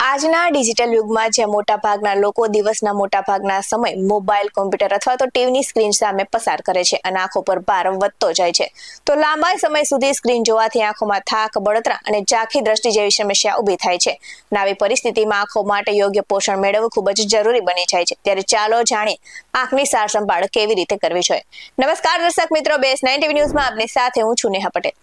આજના ડિજિટલ યુગમાં જ્યાં મોટાભાગના લોકો દિવસના મોટાભાગના સમય મોબાઈલ, કોમ્પ્યુટર અથવા તો ટીવીની સ્ક્રીન સામે પસાર કરે છે અને આંખો પર ભાર વધતો જાય છે, તો લાંબા સમય સુધી સ્ક્રીન જોવાથી આંખોમાં થાક, બળતરા અને ઝાંખી દ્રષ્ટિ જેવી સમસ્યા ઊભી થાય છે. આવી પરિસ્થિતિમાં આંખો માટે યોગ્ય પોષણ મેળવવું ખૂબ જ જરૂરી બની જાય છે. ત્યારે ચાલો જાણીએ આંખની સાર સંભાળ કેવી રીતે કરવી જોઈએ. નમસ્કાર દર્શક મિત્રો, BS9 TV ન્યૂઝમાં આપની સાથે હું છું નેહા પટેલ.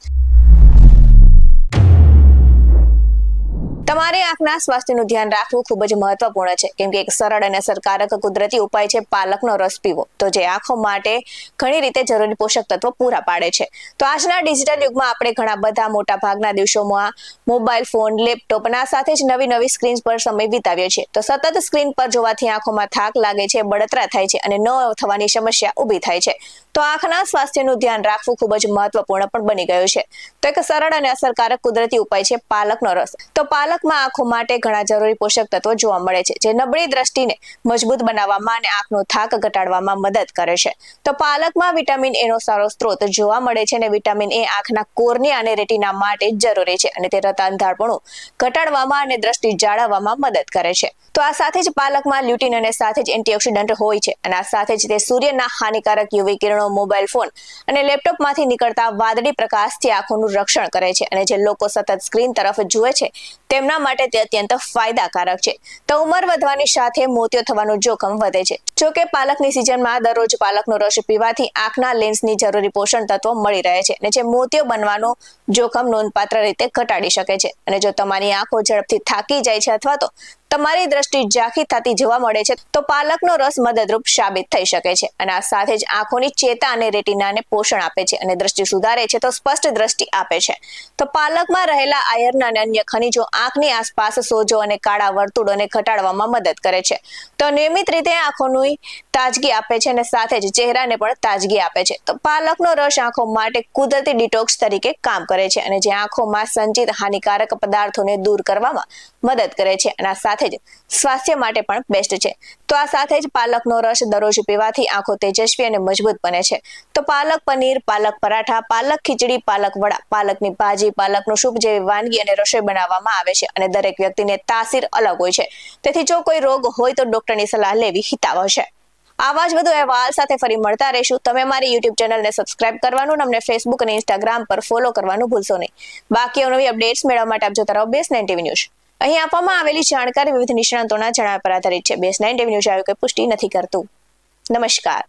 તમારે આંખના સ્વાસ્થ્યનું ધ્યાન રાખવું ખૂબ જ મહત્વપૂર્ણ છે, કેમ કે એક સરળ અને અસરકારક કુદરતી ઉપાય છે પાલકનો રસ પીવો, તો જે આંખો માટે ઘણી રીતે જરૂરી પોષક તત્વો પૂરા પાડે છે. તો આજના ડિજિટલ યુગમાં આપણે ઘણા બધા મોટા ભાગના દિવસોમાં મોબાઈલ ફોન, લેપટોપના સાથે જ નવી સ્ક્રીન પર સમય વિતાવીએ છીએ. તો સતત સ્ક્રીન પર જોવાથી આંખોમાં થાક લાગે છે, બળતરા થાય છે અને ન થવાની સમસ્યા ઊભી થાય છે. તો આંખના સ્વાસ્થ્યનું ધ્યાન રાખવું ખૂબ જ મહત્વપૂર્ણ પણ બની ગયું છે. તો એક સરળ અને અસરકારક કુદરતી ઉપાય છે પાલકનો રસ. તો પાલકમાં આંખો માટે ઘણા જરૂરી પોષક તત્વો જોવા મળે છે, જે નબળી દ્રષ્ટિને મજબૂત બનાવવામાં અને આંખનો થાક ઘટાડવામાં મદદ કરે છે. તો પાલકમાં વિટામિન એ નો સારો સ્ત્રોત જોવા મળે છે અને વિટામિન એ આંખના કોર્નિયા અને રેટિના માટે જરૂરી છે અને તે રત અંધાપણું ઘટાડવામાં અને દ્રષ્ટિ જાળવવામાં મદદ કરે છે. તો આ સાથે જ પાલકમાં લ્યુટીન અને સાથે જ એન્ટીઓક્સિડન્ટ હોય છે અને આ સાથે જ તે સૂર્યના હાનિકારક યુવી કિરણો, મોબાઈલ ફોન અને લેપટોપમાંથી નીકળતા વાદળી પ્રકાશથી આંખોનું રક્ષણ કરે છે અને જે લોકો સતત સ્ક્રીન તરફ જુએ છે તેમના માટે તે અત્યંત ફાયદાકારક છે. તો ઉંમર વધવાની સાથે મોતિયો થવાનું જોખમ વધે છે. જો કે પાલકની સિઝનમાં દરરોજ પાલકનો રસ પીવાથી આંખના લેન્સની જરૂરી પોષણ તત્વો મળી રહે છે અને જે મોતિયો બનવાનો જોખમ નોંધપાત્ર રીતે ઘટાડી શકે છે. અને જો તમારી આંખો ઝડપથી થાકી જાય છે અથવા તો તમારી દ્રષ્ટિ ઝાંખી થતી જોવા મળે છે, તો પાલકનો રસ મદદરૂપ સાબિત થઈ શકે છે. અને આ સાથે જ આંખોની ચેતા અને રેટિનાને પોષણ આપે છે અને દ્રષ્ટિ સુધારે છે, તો સ્પષ્ટ દ્રષ્ટિ આપે છે. તો પાલકમાં રહેલા આયર્ન અને અન્ય ખનિજો આંખની આસપાસ સોજો અને કાળા વર્તુળોને ઘટાડવામાં મદદ કરે છે. તો નિયમિત રીતે આંખોની તાજગી આપે છે અને સાથે જ ચહેરાને પણ તાજગી આપે છે. તો પાલકનો રસ આંખો માટે કુદરતી ડિટોક્સ તરીકે કામ કરે છે અને જે આંખોમાં સંચિત હાનિકારક પદાર્થોને દૂર કરવામાં મદદ કરે છે અને આ સાથે જ સ્વાસ્થ્ય માટે પણ બેસ્ટ છે. તો આ સાથે જ પાલકનો રસ દરરોજ પીવાથી આંખો તેજસ્વી અને મજબૂત બને છે. તો પાલક પનીર, પાલક પરાઠા, પાલક ખીચડી, પાલક વડા, પાલકની ભાજી, પાલકનું સૂપ જેવી વાનગી અને રસોઈ બનાવવામાં આવે છે અને દરેક વ્યક્તિને તાસીર અલગ હોય છે. તેથી જો કોઈ રોગ હોય તો ડોક્ટરની સલાહ લેવી હિતાવહ છે. આવા જ વધુ અહેવાલ સાથે ફરી મળતા રહીશું. તમે મારી YouTube ચેનલને સબસ્ક્રાઇબ કરવાનું અને અમને Facebook અને Instagram પર ફોલો કરવાનું ભૂલશો નહીં. બાકી નવી અપડેટ્સ મેળવવા માટે આપ જોતા રહો BS9 TV ન્યૂઝ. અહીં આપવામાં આવેલી જાણકારી વિવિધ નિષ્ણાતોના જણાવ્યા પર આધારિત છે. BS9 TV ન્યૂઝ આવી કોઈ પુષ્ટિ નથી કરતું. નમસ્કાર.